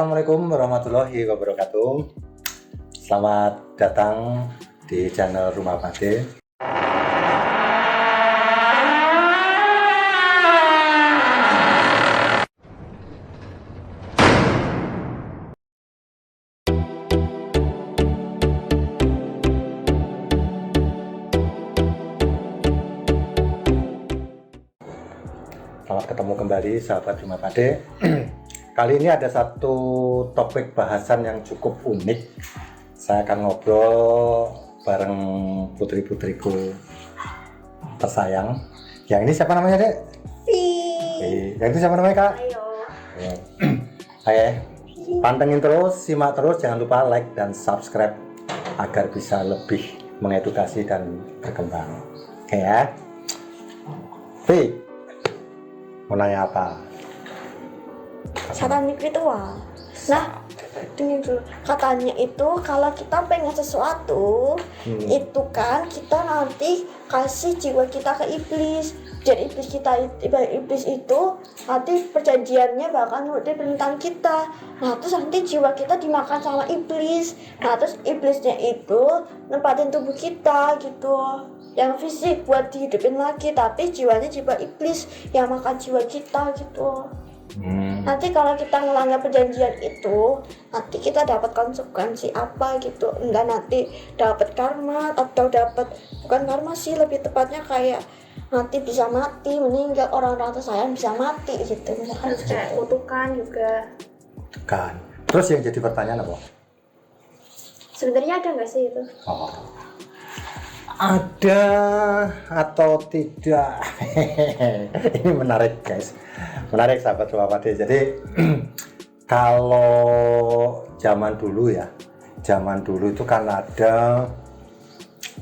Assalamualaikum warahmatullahi wabarakatuh. Selamat datang di channel Rumah Pade. Selamat ketemu kembali sahabat Rumah Pade. Kali ini ada satu topik bahasan yang cukup unik. Saya akan ngobrol bareng putri-putriku tersayang. Yang ini siapa namanya, Dek? Yang itu siapa namanya, Kak? Ayo. Oke. Pantengin terus, simak terus, jangan lupa like dan subscribe agar bisa lebih mengedukasi dan berkembang. Oke ya. Fi, mau nanya apa? Satanik ritual. Nah, dengar dulu. Katanya itu kalau kita pengen sesuatu, itu kan kita nanti kasih jiwa kita ke iblis. Dan iblis itu nanti perjanjiannya bakal nurutin permintaan kita. Nah, terus nanti jiwa kita dimakan sama iblis. Nah, terus iblisnya itu nempatin tubuh kita gitu. Yang fisik buat dihidupin lagi, tapi jiwanya jiwa iblis yang makan jiwa kita gitu. Nanti kalau kita melanggar perjanjian itu, nanti kita dapat konsekuensi apa gitu. Enggak, nanti dapat karma atau dapat, bukan karma sih, lebih tepatnya kayak nanti bisa mati, meninggal, orang-orang tersayang bisa mati gitu. Misalkan kayak kutukan juga. Kan. Terus yang jadi pertanyaan apa? Sebenarnya ada nggak sih itu? Oh. Ada atau tidak? Ini menarik, guys. Menarik sahabat Rumah Pade. Jadi kalau zaman dulu ya, zaman dulu itu kan ada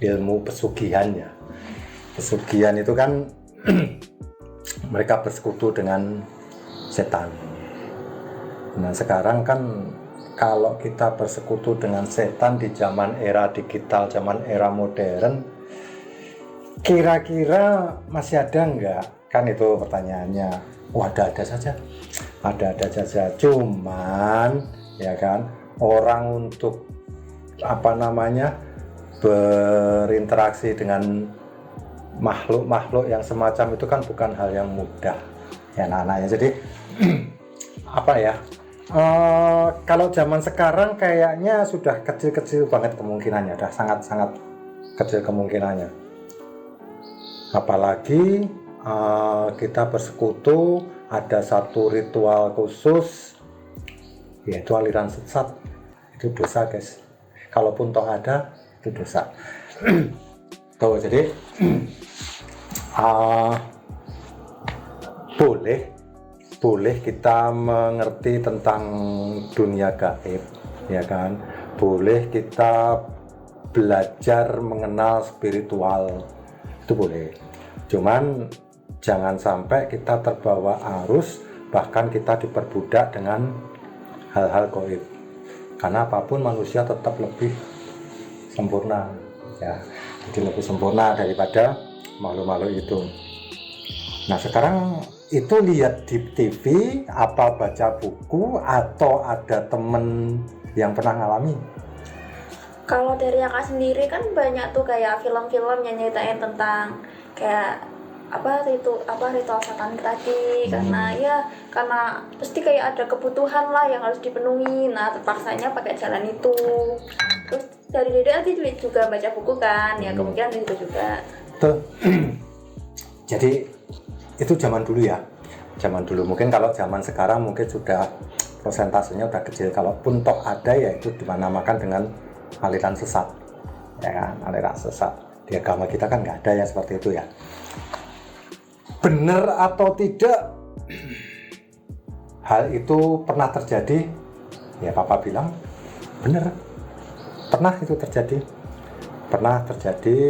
ilmu pesugihan ya. Pesugihan itu kan mereka bersekutu dengan setan. Nah sekarang kan kalau kita bersekutu dengan setan di zaman era digital, zaman era modern, kira-kira masih ada enggak? Kan itu pertanyaannya. Wah, ada saja. Ada saja. Cuman ya kan, orang untuk berinteraksi dengan makhluk-makhluk yang semacam itu kan bukan hal yang mudah ya anak-anaknya. Jadi kalau zaman sekarang kayaknya sudah kecil-kecil banget kemungkinannya, sudah sangat-sangat kecil kemungkinannya. Apalagi kita bersekutu, ada satu ritual khusus, yaitu aliran sesat. Itu dosa, guys. Kalaupun toh ada, itu dosa. Tuh, jadi boleh kita mengerti tentang dunia gaib, ya kan? Boleh kita belajar mengenal spiritual, itu boleh. Cuman jangan sampai kita terbawa arus, bahkan kita diperbudak dengan hal-hal gaib. Karena apapun manusia tetap lebih sempurna, ya. Jadi lebih sempurna daripada makhluk-makhluk itu. Nah sekarang itu lihat di TV, apa baca buku, atau ada temen yang pernah ngalami? Kalau dari Kakak sendiri kan banyak tuh kayak film-film yang nyeritain tentang kayak ritual satanik tadi. Karena pasti kayak ada kebutuhan lah yang harus dipenuhi. Nah terpaksanya pakai jalan itu. Terus dari Dede nanti juga baca buku kan, ya kemungkinan itu juga. Tuh. Jadi itu zaman dulu ya, zaman dulu. Mungkin kalau zaman sekarang mungkin sudah persentasenya udah kecil. Kalaupun toh ada, ya itu dinamakan dengan aliran sesat, ya kan? Aliran sesat di agama kita kan nggak ada yang seperti itu ya. Benar atau tidak hal itu pernah terjadi? Ya Papa bilang benar, pernah itu terjadi. Pernah terjadi,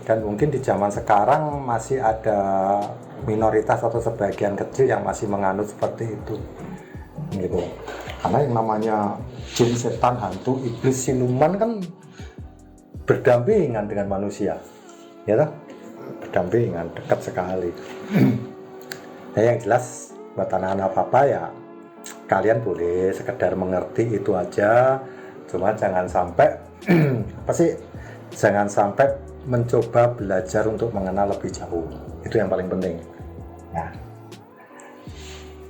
dan mungkin di zaman sekarang masih ada minoritas atau sebagian kecil yang masih menganut seperti itu gitu. Karena yang namanya jin, setan, hantu, iblis, siluman kan berdampingan dengan manusia, ya toh? Berdampingan, dekat sekali. Nah yang jelas buat anak-anak Papa ya, kalian boleh sekedar mengerti itu aja, cuma jangan sampai apa sih, jangan sampai mencoba belajar untuk mengenal lebih jauh. Itu yang paling penting. Nah,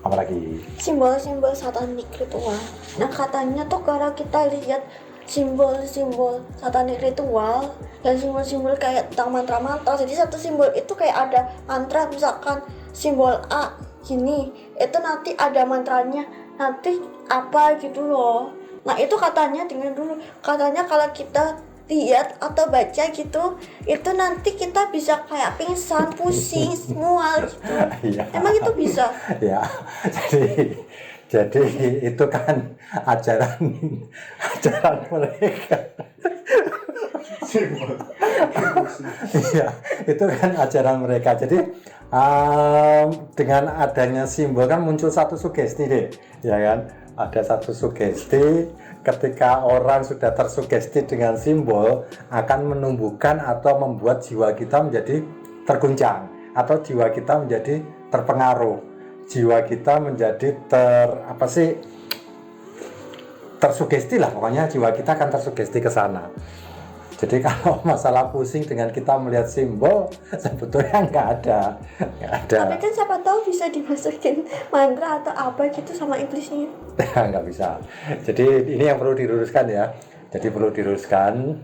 apalagi simbol-simbol satanik ritual. Nah katanya tuh kalau kita lihat simbol-simbol satanik ritual dan simbol-simbol kayak tentang mantra-mantra, jadi satu simbol itu kayak ada mantra, misalkan simbol A gini, itu nanti ada mantranya nanti apa gitu loh. Nah itu katanya, dengar dulu, katanya kalau kita lihat atau baca gitu, itu nanti kita bisa kayak pingsan, pusing, mual gitu. ya. Emang itu bisa? Ya, jadi itu kan ajaran mereka. Iya, itu kan ajaran mereka. Jadi dengan adanya simbol kan muncul satu sugesti deh, ya kan? Ada satu sugesti. Ketika orang sudah tersugesti dengan simbol, akan menumbuhkan atau membuat jiwa kita menjadi terguncang, atau jiwa kita menjadi terpengaruh, jiwa kita menjadi tersugesti lah, pokoknya jiwa kita akan tersugesti ke sana. Jadi kalau masalah pusing dengan kita melihat simbol, sebetulnya nggak ada. Tapi kan siapa tahu bisa dimasukin mantra atau apa gitu sama iblisnya. Nggak bisa. Jadi ini yang perlu diluruskan ya. Jadi perlu diluruskan,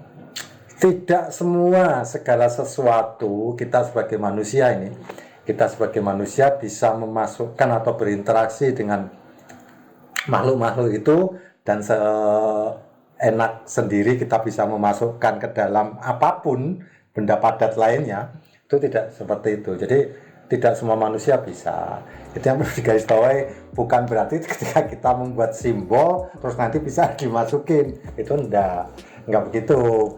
tidak semua segala sesuatu kita sebagai manusia bisa memasukkan atau berinteraksi dengan makhluk-makhluk itu dan enak sendiri kita bisa memasukkan ke dalam apapun benda padat lainnya. Itu tidak seperti itu. Jadi tidak semua manusia bisa. Itu yang perlu digarisbawahi, bukan berarti ketika kita membuat simbol terus nanti bisa dimasukin. Itu enggak begitu.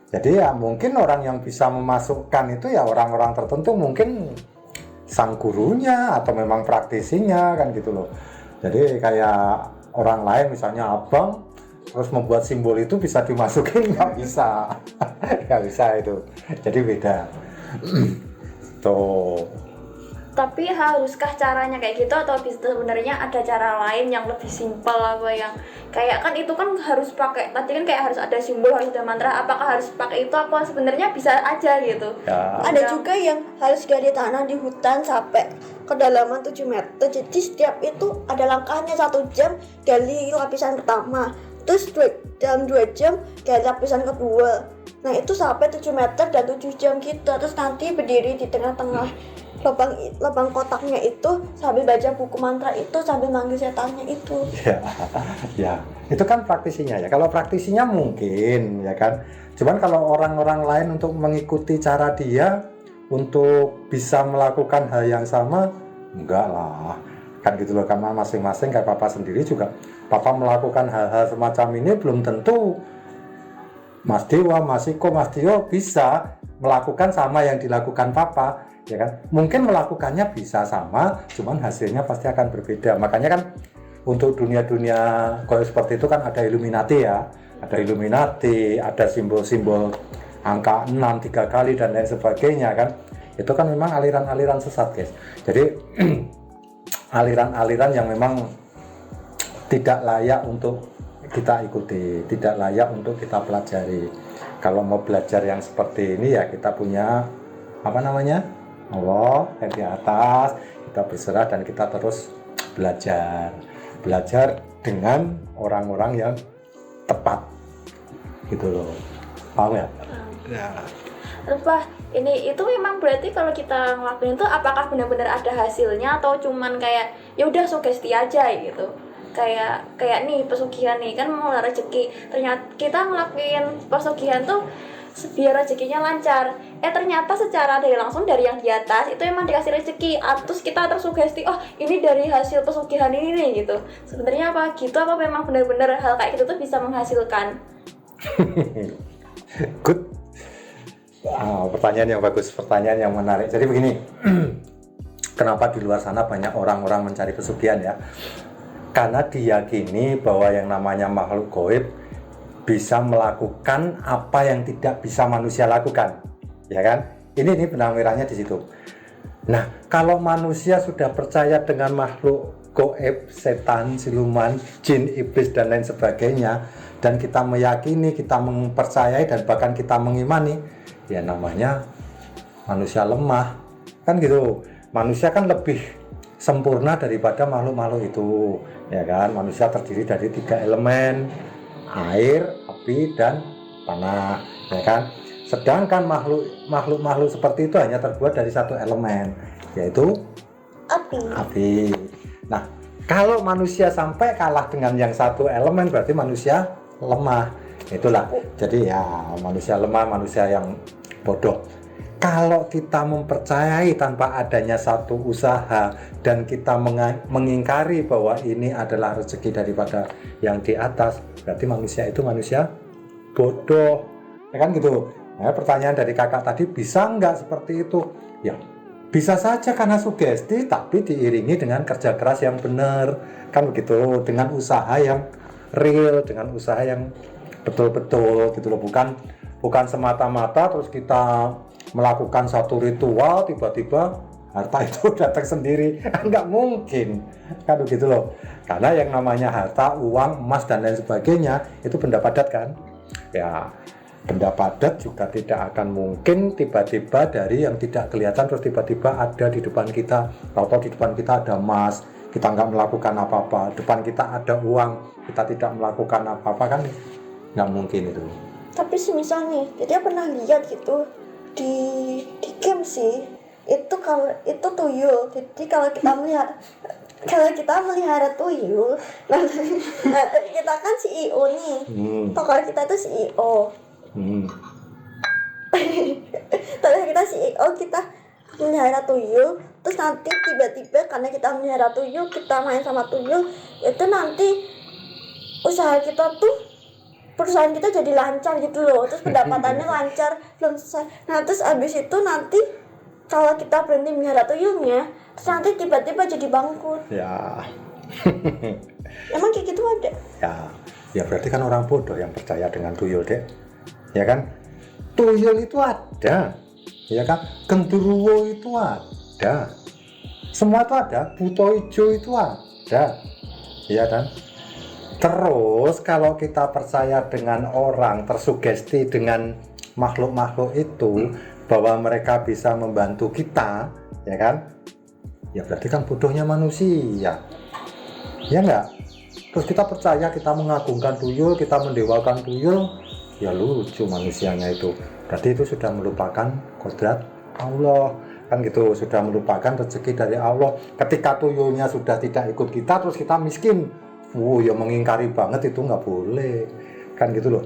Jadi ya mungkin orang yang bisa memasukkan itu ya orang-orang tertentu, mungkin sang gurunya atau memang praktisinya kan gitu loh. Jadi kayak orang lain misalnya abang terus membuat simbol itu bisa dimasukin, nggak bisa. Nggak bisa itu, jadi beda. Tuh. Tapi haruskah caranya kayak gitu, atau sebenarnya ada cara lain yang lebih simpel, apa yang kayak kan itu kan harus pakai, tadi kan kayak harus ada simbol, harus ada mantra, apakah harus pakai itu, apa sebenarnya bisa aja gitu Ya. Ada juga yang harus gali tanah di hutan sampai kedalaman 7 meter. Jadi setiap itu ada langkahnya, 1 jam gali lapisan pertama, terus dalam 2 jam gali lapisan kedua. Nah itu sampai 7 meter dan 7 jam gitu. Terus nanti berdiri di tengah-tengah lubang kotaknya itu sambil baca buku mantra itu, sambil manggil setannya itu. Ya, itu kan praktisinya ya. Kalau praktisinya mungkin ya kan. Cuman kalau orang-orang lain untuk mengikuti cara dia untuk bisa melakukan hal yang sama, enggak lah. Kan gitu loh, karena masing-masing kayak papa sendiri juga, papa melakukan hal-hal semacam ini belum tentu Mas Dewa, Mas Iko, Mas Dio bisa melakukan sama yang dilakukan papa, ya kan? Mungkin melakukannya bisa sama, cuman hasilnya pasti akan berbeda. Makanya kan untuk dunia-dunia kalau seperti itu kan ada Illuminati ya, ada Illuminati, ada simbol-simbol angka 6 3 kali dan lain sebagainya kan. Itu kan memang aliran-aliran sesat, guys. Jadi aliran-aliran yang memang tidak layak untuk kita ikuti, tidak layak untuk kita pelajari. Kalau mau belajar yang seperti ini ya kita punya Allah yang di atas, kita berserah dan kita terus belajar dengan orang-orang yang tepat gitu loh. Paham ya? Ya. Terus Pak, ini itu memang berarti kalau kita ngelakuin itu apakah benar-benar ada hasilnya atau cuman kayak ya udah sugesti aja gitu? Kayak nih pesugihan nih kan mau rezeki, ternyata kita ngelakuin pesugihan tuh biar rezekinya lancar, ternyata secara dari langsung dari yang di atas itu emang dikasih rezeki, terus kita tersugesti oh ini dari hasil pesugihan ini nih gitu. Sebenarnya apa gitu, apa memang benar-benar hal kayak gitu tuh bisa menghasilkan? Good. Pertanyaan yang bagus, pertanyaan yang menarik. Jadi begini, kenapa di luar sana banyak orang-orang mencari pesugihan ya? Karena diyakini bahwa yang namanya makhluk gaib bisa melakukan apa yang tidak bisa manusia lakukan, ya kan? Ini benang merahnya di situ. Nah, kalau manusia sudah percaya dengan makhluk goib, setan, siluman, jin, iblis dan lain sebagainya, dan kita meyakini, kita mempercayai dan bahkan kita mengimani, ya namanya manusia lemah kan gitu. Manusia kan lebih sempurna daripada makhluk-makhluk itu, ya kan. Manusia terdiri dari 3 elemen, air, api, dan tanah, ya kan. Sedangkan makhluk seperti itu hanya terbuat dari 1 elemen, yaitu api. Nah, kalau manusia sampai kalah dengan yang 1 elemen, berarti manusia lemah. Itulah. Jadi ya manusia lemah, manusia yang bodoh. Kalau kita mempercayai tanpa adanya satu usaha dan kita mengingkari bahwa ini adalah rezeki daripada yang di atas, berarti manusia itu manusia bodoh, ya kan gitu. Nah, pertanyaan dari kakak tadi, bisa nggak seperti itu? Ya bisa saja karena sugesti, tapi diiringi dengan kerja keras yang benar, kan begitu, dengan usaha yang real, dengan usaha yang betul-betul gitu loh, bukan semata-mata terus kita melakukan satu ritual tiba-tiba harta itu datang sendiri, nggak mungkin kan begitu loh. Karena yang namanya harta, uang, emas dan lain sebagainya itu benda padat kan ya. Benda padat juga tidak akan mungkin tiba-tiba dari yang tidak kelihatan terus tiba-tiba ada di depan kita, atau di depan kita ada emas, kita nggak melakukan apa-apa, depan kita ada uang, kita tidak melakukan apa-apa, kan nggak mungkin itu. Tapi semisal nih, jadi pernah lihat gitu di game sih, itu kalau itu tuyul. Jadi kalau kita melihara tuyul, nah kita kan CEO nih, kalau kita itu CEO. Tapi kita CEO, kita melihara tuyul, terus nanti tiba-tiba karena kita melihara tuyul, kita main sama tuyul, itu nanti usaha kita tuh, perusahaan kita jadi lancar gitu loh, terus pendapatannya lancar, belum selesai. Nah terus abis itu nanti kalau kita berhenti melihara tuyulnya, terus nanti tiba-tiba jadi bangkrut. Ya. Emang kayak gitu ada? Ya berarti kan orang bodoh yang percaya dengan tuyul, dek. Ya kan, tuyul itu ada, ya kan, genderuwo itu ada, semua itu ada, buto ijo itu ada, ya kan. Terus kalau kita percaya dengan orang, tersugesti dengan makhluk-makhluk itu bahwa mereka bisa membantu kita, ya kan, ya berarti kan bodohnya manusia, ya enggak. Terus kita percaya, kita mengagungkan tuyul, kita mendewakan tuyul, ya lucu manusianya itu. Berarti itu sudah melupakan kodrat Allah, kan gitu, sudah melupakan rezeki dari Allah. Ketika tuyulnya sudah tidak ikut kita, terus kita miskin, ya mengingkari banget, itu nggak boleh, kan gitu loh.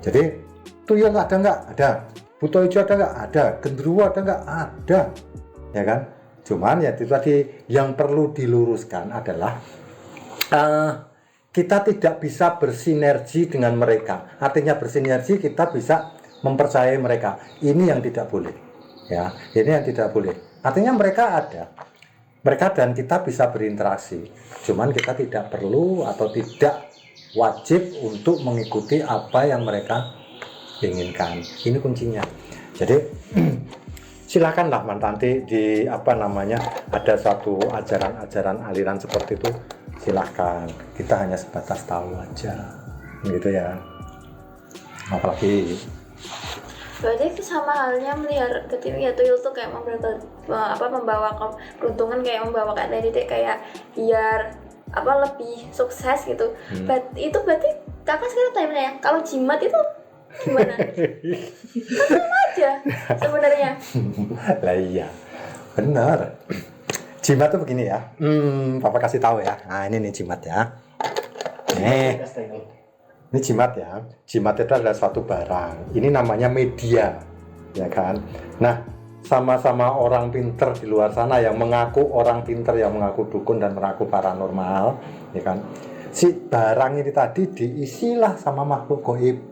Jadi tuyul ada nggak? Ada. Buto hijau ada nggak? Ada. Genderuwo ada nggak? Ada, ya kan. Cuman ya itu tadi yang perlu diluruskan adalah kita tidak bisa bersinergi dengan mereka. Artinya bersinergi, kita bisa mempercayai mereka. Ini yang tidak boleh. Ya, ini yang tidak boleh. Artinya mereka ada. Mereka dan kita bisa berinteraksi. Cuman kita tidak perlu atau tidak wajib untuk mengikuti apa yang mereka inginkan. Ini kuncinya. Jadi silakanlah nanti di ada satu ajaran aliran seperti itu, silahkan. Kita hanya sebatas tahu aja, gitu ya. Apalagi berarti sama halnya melihara ketika tuyul tuh kayak membawa keuntungan, kayak membawa kayak tadi deh, kayak biar lebih sukses gitu. Itu berarti kakak sekarang tanya kalau jimat itu gimana? Kan sama aja sebenarnya. Lah iya, benar. Jimat tuh begini ya. Papa kasih tahu ya. Nah ini nih jimat ya. Ini jimat ya. Jimat itu adalah suatu barang. Ini namanya media, ya kan. Nah, sama-sama orang pinter di luar sana yang mengaku orang pinter, yang mengaku dukun dan mengaku paranormal, ya kan. Si barang ini tadi diisilah sama makhluk gaib,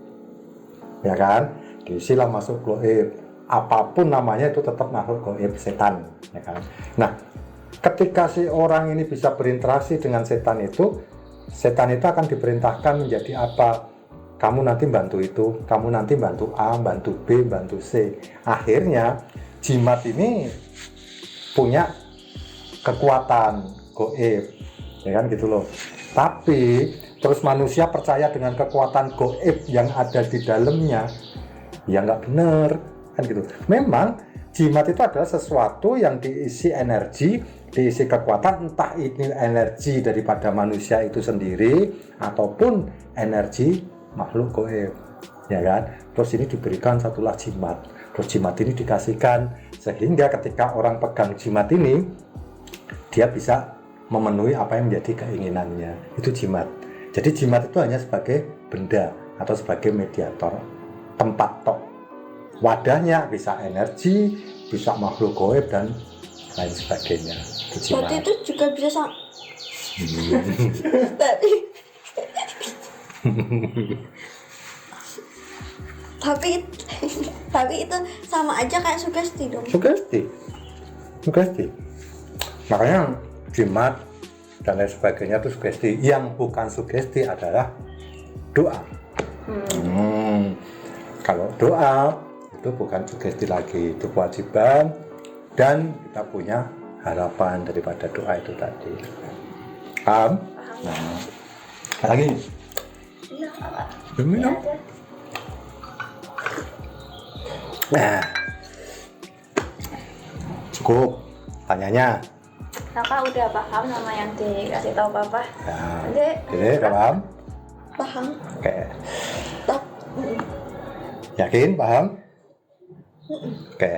ya kan. Diisilah masuk gaib. Apapun namanya itu tetap makhluk gaib, setan, ya kan. Nah, ketika si orang ini bisa berinteraksi dengan setan itu akan diperintahkan menjadi apa? Kamu nanti bantu itu, kamu nanti bantu A, bantu B, bantu C. Akhirnya jimat ini punya kekuatan gaib, ya kan gitu loh. Tapi terus manusia percaya dengan kekuatan gaib yang ada di dalamnya, ya nggak bener kan gitu. Memang jimat itu adalah sesuatu yang diisi energi, diisi kekuatan, entah ini energi daripada manusia itu sendiri ataupun energi makhluk gaib, ya kan. Terus ini diberikan satulah jimat, terus jimat ini dikasihkan sehingga ketika orang pegang jimat ini dia bisa memenuhi apa yang menjadi keinginannya. Itu jimat. Jadi jimat itu hanya sebagai benda atau sebagai mediator, tempat tok. Wadahnya bisa energi, bisa makhluk gaib dan lain sebagainya. Itu jimat. Berarti itu juga bisa tapi tapi itu sama aja kayak sugesti dong. Sugesti. Makanya jimat dan lain sebagainya itu sugesti. Yang bukan sugesti adalah doa. Kalau doa itu bukan sugesti lagi, itu kewajiban dan kita punya harapan daripada doa itu tadi. Paham? Nah, lagi. Iya, Pak. Minum. Nah, cukup tanyanya. Kakak udah paham nama yang dikasih tahu Papa? Nah, Oke. oke, udah paham? Paham? Oke, Tak- yakin paham? Oke.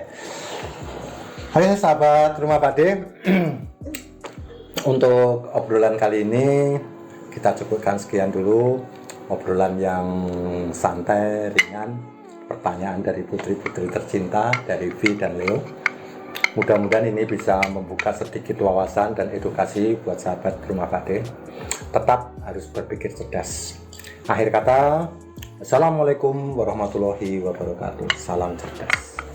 Oke, sahabat Rumah Pade, untuk obrolan kali ini kita cukupkan sekian dulu. Obrolan yang santai, ringan, pertanyaan dari putri-putri tercinta dari Vi dan Leo. Mudah-mudahan ini bisa membuka sedikit wawasan dan edukasi buat sahabat Rumah Pade. Tetap harus berpikir cerdas. Akhir kata, Assalamualaikum warahmatullahi wabarakatuh. Salam cerdas.